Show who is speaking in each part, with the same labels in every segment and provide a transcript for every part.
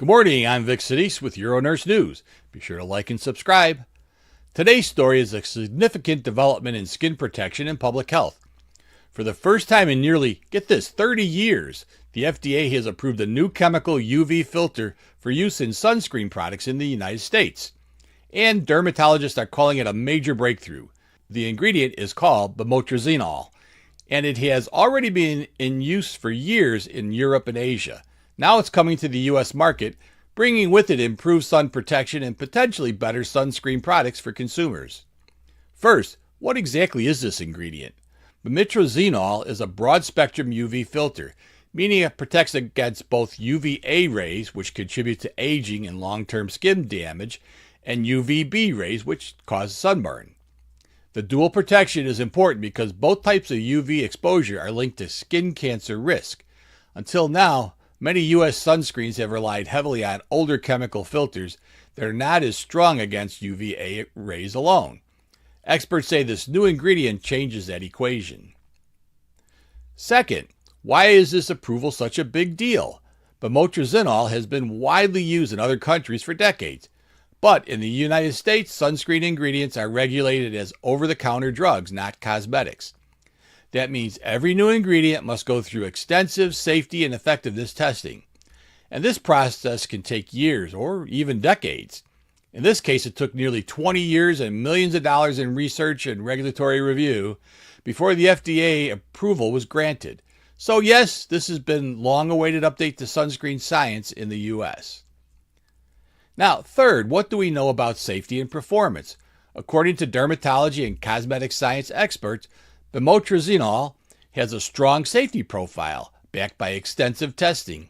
Speaker 1: Good morning, I'm Vic Senese with UroNurse News. Be sure to like and subscribe. Today's story is a significant development in skin protection and public health. For the first time in nearly, get this, 30 years, the FDA has approved a new chemical UV filter for use in sunscreen products in the United States. And dermatologists are calling it a major breakthrough. The ingredient is called bimotrazinol, and it has already been in use for years in Europe and Asia. Now it's coming to the U.S. market, bringing with it improved sun protection and potentially better sunscreen products for consumers. First, what exactly is this ingredient? Bimotrazinol is a broad-spectrum UV filter, meaning it protects against both UVA rays, which contribute to aging and long-term skin damage, and UVB rays, which cause sunburn. The dual protection is important because both types of UV exposure are linked to skin cancer risk. Until now, many U.S. sunscreens have relied heavily on older chemical filters that are not as strong against UVA rays alone. Experts say this new ingredient changes that equation. Second, why is this approval such a big deal? Bimotrazinol has been widely used in other countries for decades, but in the United States, sunscreen ingredients are regulated as over-the-counter drugs, not cosmetics. That means every new ingredient must go through extensive safety and effectiveness testing. And this process can take years or even decades. In this case, it took nearly 20 years and millions of dollars in research and regulatory review before the FDA approval was granted. So yes, this has been long-awaited update to sunscreen science in the U.S. Now, third, what do we know about safety and performance? According to dermatology and cosmetic science experts, bimotrazinol has a strong safety profile, backed by extensive testing.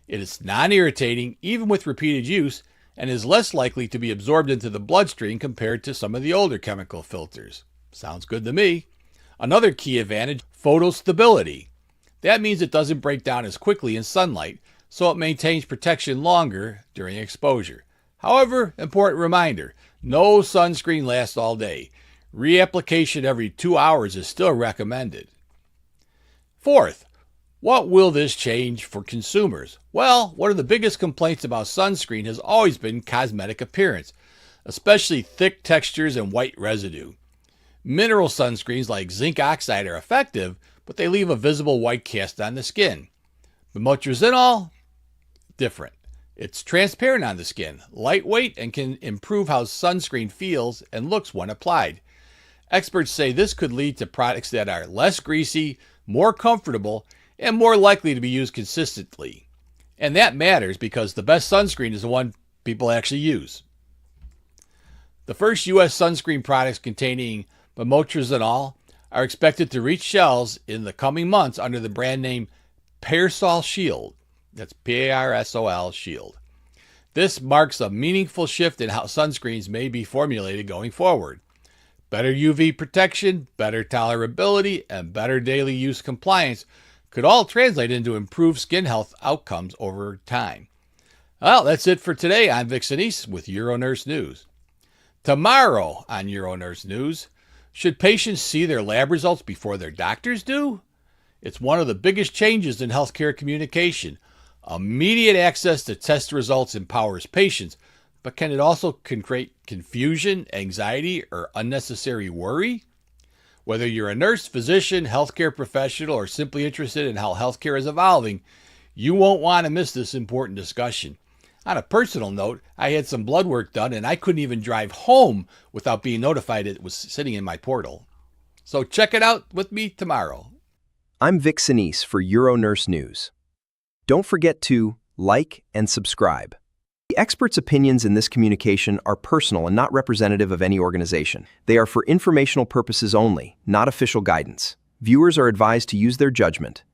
Speaker 1: It is non-irritating, even with repeated use, and is less likely to be absorbed into the bloodstream compared to some of the older chemical filters. Sounds good to me. Another key advantage, photostability. That means it doesn't break down as quickly in sunlight, so it maintains protection longer during exposure. However, important reminder, no sunscreen lasts all day. Reapplication every 2 hours is still recommended. Fourth, what will this change for consumers? Well, one of the biggest complaints about sunscreen has always been cosmetic appearance, especially thick textures and white residue. Mineral sunscreens like zinc oxide are effective, but they leave a visible white cast on the skin. Bimotrazinol, different. It's transparent on the skin, lightweight, and can improve how sunscreen feels and looks when applied. Experts say this could lead to products that are less greasy, more comfortable, and more likely to be used consistently. And that matters because the best sunscreen is the one people actually use. The first U.S. sunscreen products containing bimotrazinol are expected to reach shelves in the coming months under the brand name Parsol Shield. That's P-A-R-S-O-L Shield. This marks a meaningful shift in how sunscreens may be formulated going forward. Better UV protection, better tolerability, and better daily use compliance could all translate into improved skin health outcomes over time. Well, that's it for today. I'm Vic Senese with UroNurse News. Tomorrow on UroNurse News, should patients see their lab results before their doctors do? It's one of the biggest changes in healthcare communication. Immediate access to test results empowers patients, but can it also create confusion, anxiety, or unnecessary worry? Whether you're a nurse, physician, healthcare professional, or simply interested in how healthcare is evolving, you won't want to miss this important discussion. On a personal note, I had some blood work done and I couldn't even drive home without being notified it was sitting in my portal. So check it out with me tomorrow.
Speaker 2: I'm Vic Senese for UroNurse News. Don't forget to like and subscribe. The experts' opinions in this communication are personal and not representative of any organization. They are for informational purposes only, not official guidance. Viewers are advised to use their judgment.